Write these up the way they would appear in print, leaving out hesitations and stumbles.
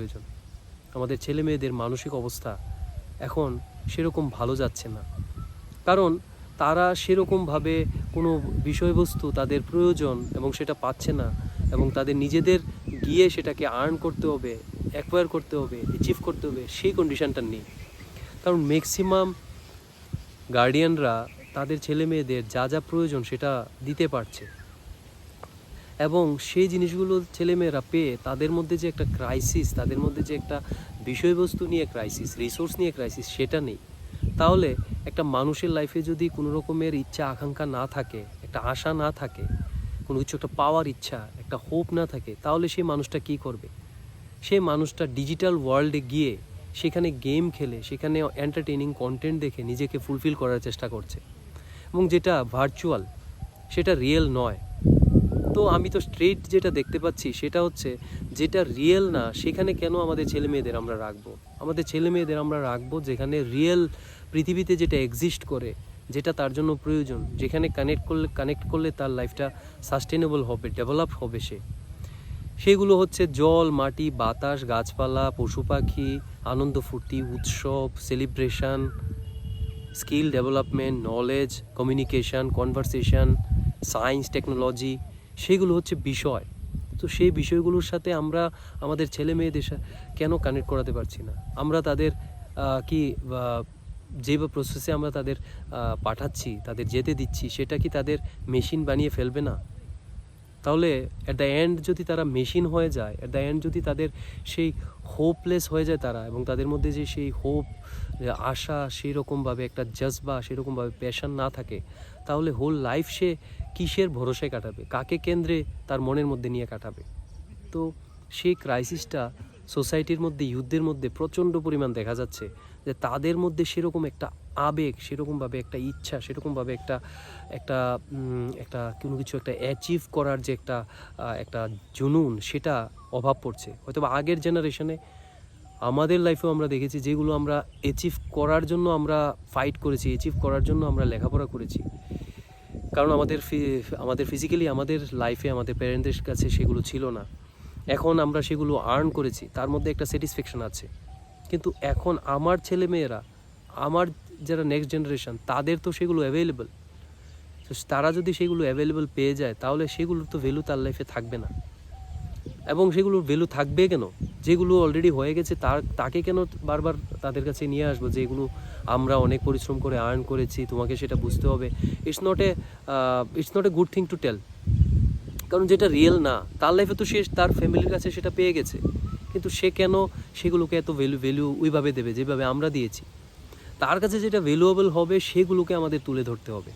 প্রয়োজন। আমাদের ছেলে মেয়েদের মানসিক অবস্থা এখন সেরকম ভালো যাচ্ছে না, কারণ তারা সেরকমভাবে কোনো বিষয়বস্তু তাদের প্রয়োজন এবং সেটা পাচ্ছে না, এবং তাদের নিজেদের গিয়ে সেটাকে আর্ন করতে হবে, অ্যাকোয়ার করতে হবে, অ্যাচিভ করতে হবে, সেই কন্ডিশনটা নেই। কারণ ম্যাক্সিমাম গার্ডিয়ানরা তাদের ছেলে মেয়েদের যা যা প্রয়োজন সেটা দিতে পারছে, এবং সেই জিনিসগুলো ছেলেমেয়েরা পেয়ে তাদের মধ্যে যে একটা ক্রাইসিস, তাদের মধ্যে যে একটা বিষয়বস্তু নিয়ে ক্রাইসিস, রিসোর্স নিয়ে ক্রাইসিস, সেটা নেই। তাহলে একটা মানুষের লাইফে যদি কোনো রকমের ইচ্ছা আকাঙ্ক্ষা না থাকে, একটা আশা না থাকে, কোনো কিছু একটা পাওয়ার ইচ্ছা, একটা হোপ না থাকে, তাহলে সেই মানুষটা কী করবে? সেই মানুষটা ডিজিটাল ওয়ার্ল্ডে গিয়ে সেখানে গেম খেলে, সেখানে এন্টারটেইনিং কন্টেন্ট দেখে নিজেকে ফুলফিল করার চেষ্টা করছে, এবং যেটা ভার্চুয়াল সেটা রিয়েল নয়। তো আমি তো স্ট্রেট যেটা দেখতে পাচ্ছি সেটা হচ্ছে, যেটা রিয়েল না সেখানে কেন আমাদের ছেলে মেয়েদের আমরা রাখবো? আমাদের ছেলে মেয়েদের আমরা রাখবো যেখানে রিয়েল পৃথিবীতে যেটা এক্সিস্ট করে, যেটা তার জন্য প্রয়োজন, যেখানে কানেক্ট করলে তার লাইফটা সাস্টেনেবল হবে, ডেভেলপ হবে। সেগুলো হচ্ছে জল, মাটি, বাতাস, গাছপালা, পশু পাখি, আনন্দ ফুর্তি, উৎসব, celebration, skill development, knowledge, communication, conversation, science, technology, সেগুলো হচ্ছে বিষয়। তো সেই বিষয়গুলোর সাথে আমরা আমাদের ছেলে মেয়েদের কেন কানেক্ট করাতে পারছি না? আমরা তাদের কি যে প্রসেসে আমরা তাদের পাঠাচ্ছি, তাদের যেতে দিচ্ছি, সেটা কি তাদের মেশিন বানিয়ে ফেলবে না? তাহলে অ্যাট দ্য এন্ড যদি তারা মেশিন হয়ে যায়, অ্যাট দ্য এন্ড যদি তাদের সেই হোপলেস হয়ে যায় তারা, এবং তাদের মধ্যে যে সেই হোপ, আশা, সেই রকমভাবে একটা জজবা, সেরকমভাবে প্যাশন না থাকে, তাহলে হোল লাইফ সে কিসের ভরসায় কাটাবে? কাকে কেন্দ্রে তার মনের মধ্যে নিয়ে কাটাবে? তো সেই ক্রাইসিসটা সোসাইটির মধ্যে, ইউথদের মধ্যে প্রচণ্ড পরিমাণ দেখা যাচ্ছে, যে তাদের মধ্যে সেরকম একটা আবেগ, সেরকমভাবে একটা ইচ্ছা, সেরকমভাবে একটা একটা একটা কোনো কিছু একটা অ্যাচিভ করার যে একটা একটা জুনুন, সেটা অভাব পড়ছে। হয়তো বা আগের জেনারেশনে আমাদের লাইফেও আমরা দেখেছি, যেগুলো আমরা অ্যাচিভ করার জন্য আমরা ফাইট করেছি, অ্যাচিভ করার জন্য আমরা লেখাপড়া করেছি, কারণ আমাদের ফিজিক্যালি আমাদের লাইফে আমাদের প্যারেন্টদের কাছে সেগুলো ছিল না। এখন আমরা সেগুলো আর্ন করেছি, তার মধ্যে একটা স্যাটিসফ্যাকশন আছে। কিন্তু এখন আমার ছেলে মেয়েরা, আমার যারা নেক্সট জেনারেশন, তাদের তো সেগুলো অ্যাভেলেবল। তো তারা যদি সেগুলো অ্যাভেলেবল পেয়ে যায়, তাহলে সেগুলোর তো ভ্যালু তার লাইফে থাকবে না। এবং সেগুলোর ভ্যালু থাকবে কেন? যেগুলো অলরেডি হয়ে গেছে তাকে কেন বারবার তাদের কাছে নিয়ে আসবো, যে এগুলো আমরা অনেক পরিশ্রম করে আর্ন করেছি, তোমাকে সেটা বুঝতে হবে। It's not a good thing to tell. কারণ যেটা রিয়েল না, তার লাইফে তো সে তার ফ্যামিলির কাছে সেটা পেয়ে গেছে, কিন্তু সে কেন সেগুলোকে এত ভ্যালু ওইভাবে দেবে যেভাবে আমরা দিয়েছি? তার কাছে যেটা ভ্যালুয়েবল হবে সেগুলোকে আমাদের তুলে ধরতে হবে।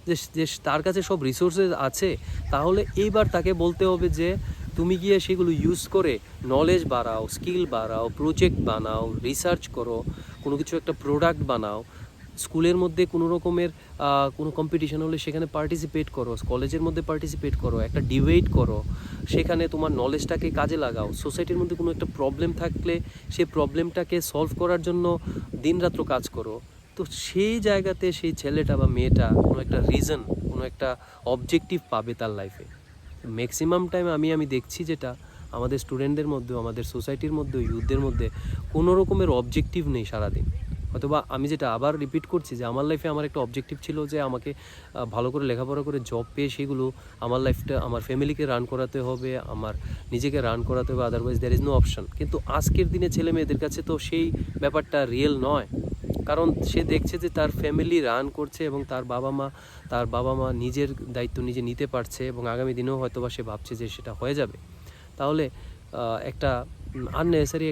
যে তার কাছে সব রিসোর্সেস আছে, তাহলে এইবার তাকে বলতে হবে যে তুমি গিয়ে সেগুলো ইউজ করে নলেজ বাড়াও, স্কিল বাড়াও, প্রজেক্ট বানাও, রিসার্চ করো, কোনো কিছু একটা প্রোডাক্ট বানাও। স্কুলের মধ্যে কোনো রকমের কোনো কম্পিটিশন হলে সেখানে পার্টিসিপেট করো, কলেজের মধ্যে পার্টিসিপেট করো, একটা ডিবেট করো, সেখানে তোমার নলেজটাকে কাজে লাগাও। সোসাইটির মধ্যে কোনো একটা প্রবলেম থাকলে সেই প্রবলেমটাকে সলভ করার জন্য দিনরাত্র কাজ করো। তো সেই জায়গাতে সেই ছেলেটা বা মেয়েটা কোনো একটা রিজন, কোনো একটা অবজেক্টিভ পাবে তার লাইফে। ম্যাক্সিমাম টাইম আমি দেখছি যেটা আমাদের স্টুডেন্টদের মধ্যেও, আমাদের সোসাইটির মধ্যেও, ইউথদের মধ্যে কোনো রকমের অবজেক্টিভ নেই সারাদিন। অথবা আমি যেটা আবার রিপিট করছি, যে আমার লাইফে আমার একটা অবজেক্টিভ ছিল যে আমাকে ভালো করে লেখাপড়া করে জব পেয়ে সেগুলো আমার লাইফটা, আমার ফ্যামিলিকে রান করাতে হবে, আমার নিজেকে রান করাতে হবে, otherwise there is no option. কিন্তু আজকের দিনে ছেলে মেয়েদের কাছে তো সেই ব্যাপারটা রিয়েল নয়, কারণ সে দেখছে যে তার ফ্যামিলি রান করছে, এবং তার বাবা মা নিজের দায়িত্ব নিজে নিতে পারছে, এবং আগামী দিনেও হয়তো বা সে ভাবছে যে সেটা হয়ে যাবে। তাহলে একটা আননেসেসারি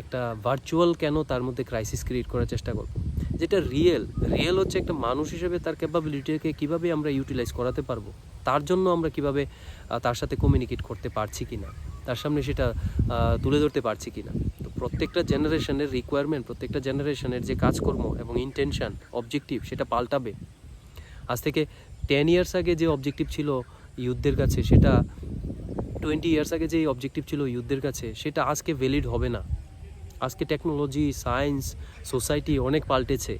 একটা ভার্চুয়াল কেন তার মধ্যে ক্রাইসিস ক্রিয়েট করার চেষ্টা করব? যেটা রিয়েল হচ্ছে একটা মানুষ হিসেবে তার ক্যাপাবিলিটিকে কীভাবে আমরা ইউটিলাইজ করাতে পারবো, তার জন্য আমরা কিভাবে তার সাথে কমিউনিকেট করতে পারছি কি না, তার সামনে সেটা তুলে ধরতে পারছি কি না। তো প্রত্যেকটা জেনারেশনের রিকোয়ারমেন্ট, প্রত্যেকটা জেনারেশনের যে কাজকর্ম এবং ইন্টেনশন, অবজেক্টিভ, সেটা পাল্টাবে। আজ থেকে 10 ইয়ার্স আগে যে অবজেক্টিভ ছিল ইউথদের কাছে, সেটা 20 ইয়ার্স আগে যে অবজেক্টিভ ছিল ইউথদের কাছে, সেটা আজকে ভ্যালিড হবে না। আজকে টেকনোলজি, সায়েন্স, সোসাইটি অনেক পাল্টেছে।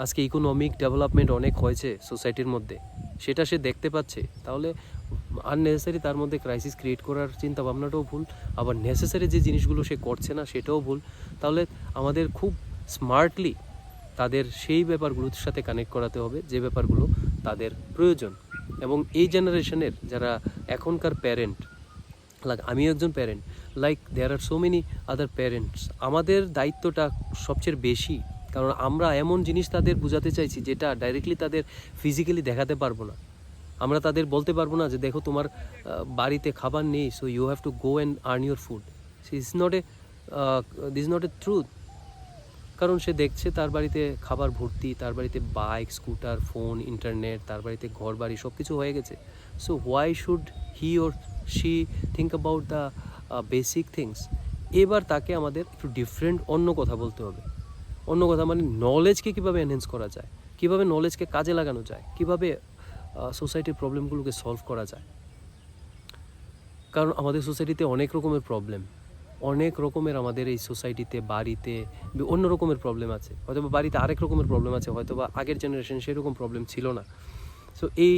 আজকে ইকোনমিক ডেভেলপমেন্ট অনেক হয়েছে সোসাইটির মধ্যে, সেটা সে দেখতে পাচ্ছে। তাহলে আননেসেসারি তার মধ্যে ক্রাইসিস ক্রিয়েট করার চিন্তা ভাবনাটাও ভুল, আবার নেসেসারি যে জিনিসগুলো সে করছে না সেটাও ভুল। তাহলে আমাদের খুব স্মার্টলি তাদের সেই ব্যাপারগুলোর সাথে কানেক্ট করাতে হবে যে ব্যাপারগুলো তাদের প্রয়োজন। এবং এই জেনারেশনের যারা এখনকার প্যারেন্ট, লাইক আমিও একজন প্যারেন্ট, লাইক দেয়ার আর সো মেনি আদার প্যারেন্টস, আমাদের দায়িত্বটা সবচেয়ে বেশি, কারণ আমরা এমন জিনিস তাদের বোঝাতে চাইছি যেটা ডাইরেক্টলি তাদের ফিজিক্যালি দেখাতে পারবো না। আমরা তাদের বলতে পারবো না যে দেখো তোমার বাড়িতে খাবার নেই, so you have to go and earn your food. This is not a truth. কারণ সে দেখছে তার বাড়িতে খাবার ভর্তি, তার বাড়িতে বাইক, স্কুটার, ফোন, ইন্টারনেট, তার বাড়িতে ঘর বাড়ি সব কিছু হয়ে গেছে। So why should he or she think about the basic things? এবার তাকে আমাদের একটু ডিফারেন্ট অন্য কথা বলতে হবে। অন্য কথা মানে নলেজকে কীভাবে এনহ্যান্স করা যায়, কীভাবে নলেজকে কাজে লাগানো যায়, কীভাবে সোসাইটির প্রবলেমগুলোকে সলভ করা যায়। কারণ আমাদের সোসাইটিতে অনেক রকমের প্রবলেম, অনেক রকমের আমাদের এই সোসাইটিতে বাড়িতে অন্য রকমের প্রবলেম আছে, হয়তো বা বাড়িতে আরেক রকমের প্রবলেম আছে, হয়তো বা আগের জেনারেশন সেরকম প্রবলেম ছিল না। সো এই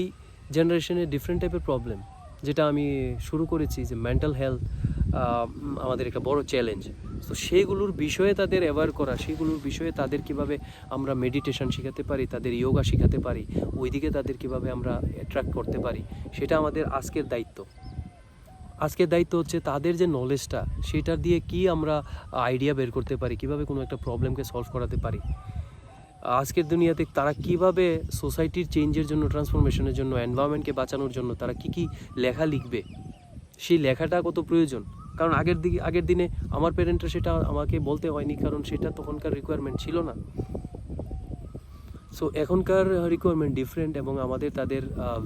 জেনারেশনের ডিফারেন্ট টাইপের প্রবলেম, যেটা আমি শুরু করেছি যে মেন্টাল হেলথ আমাদের একটা বড় চ্যালেঞ্জ। তো সেইগুলোর বিষয়ে তাদের অ্যাওয়্যার করা, সেগুলোর বিষয়ে তাদের কিভাবে আমরা মেডিটেশন শেখাতে পারি, তাদের ইয়োগা শেখাতে পারি, ওইদিকে তাদের কিভাবে আমরা অ্যাট্রাক্ট করতে পারি, সেটা আমাদের আজকের দায়িত্ব। আজকের দায়িত্ব হচ্ছে তাদের যে নলেজটা, সেটা দিয়ে কি আমরা আইডিয়া বের করতে পারি, কিভাবে কোনো একটা প্রবলেমকে সলভ করাতে পারি। আজকের দুনিয়াতে তারা কিভাবে সোসাইটির চেঞ্জের জন্য, ট্রান্সফরমেশনের জন্য, এনভায়রনমেন্টকে বাঁচানোর জন্য তারা কি লেখা লিখবে, সেই লেখাটা কত প্রয়োজন। কারণ আগের দিনে আমার প্যারেন্টরা সেটা আমাকে বলতে হয়নি, কারণ সেটা তখনকার রিকোয়ারমেন্ট ছিল না। সো এখনকার রিকোয়ারমেন্ট ডিফারেন্ট, এবং আমাদের তাদের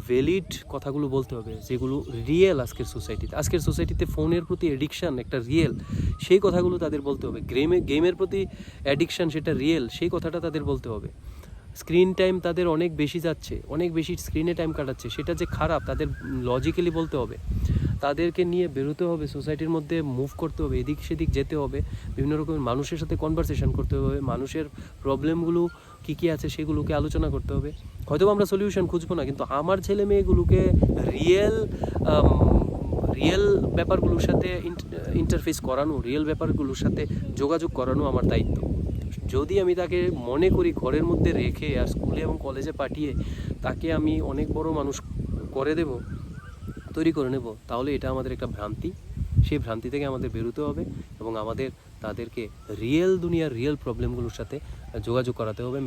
ভ্যালিড কথাগুলো বলতে হবে যেগুলো রিয়েল আজকের সোসাইটিতে ফোনের প্রতি অ্যাডিকশান একটা রিয়েল, সেই কথাগুলো তাদের বলতে হবে। গেমের প্রতি অ্যাডিকশান সেটা রিয়েল, সেই কথাটা তাদের বলতে হবে। স্ক্রিন টাইম তাদের অনেক বেশি যাচ্ছে, অনেক বেশি স্ক্রিনে টাইম কাটাচ্ছে, সেটা যে খারাপ তাদের লজিক্যালি বলতে হবে। তাদেরকে নিয়ে বেরোতে হবে, সোসাইটির মধ্যে মুভ করতে হবে, এদিক সেদিক যেতে হবে, বিভিন্ন রকমের মানুষের সাথে কনভারসেশন করতে হবে, মানুষের প্রবলেমগুলো কী আছে সেগুলোকে আলোচনা করতে হবে। হয়তো আমরা সলিউশন খুঁজবো না, কিন্তু আমার ছেলে মেয়েগুলোকে রিয়েল ব্যাপারগুলোর সাথে ইন্টারফেস করানো, রিয়েল ব্যাপারগুলোর সাথে যোগাযোগ করানো আমার দায়িত্ব। যদি আমি তাকে মনে করি ঘরের মধ্যে রেখে আর স্কুলে এবং কলেজে পাঠিয়ে তাকে আমি অনেক বড় মানুষ তৈরি করে নেব, তাহলে এটা আমাদের একটা ভ্রান্তি। সেই ভ্রান্তি থেকে আমাদের বেরোতে হবে এবং আমাদের তাদেরকে রিয়েল দুনিয়ার রিয়েল প্রবলেমগুলোর সাথে যোগাযোগ করাতে হবে,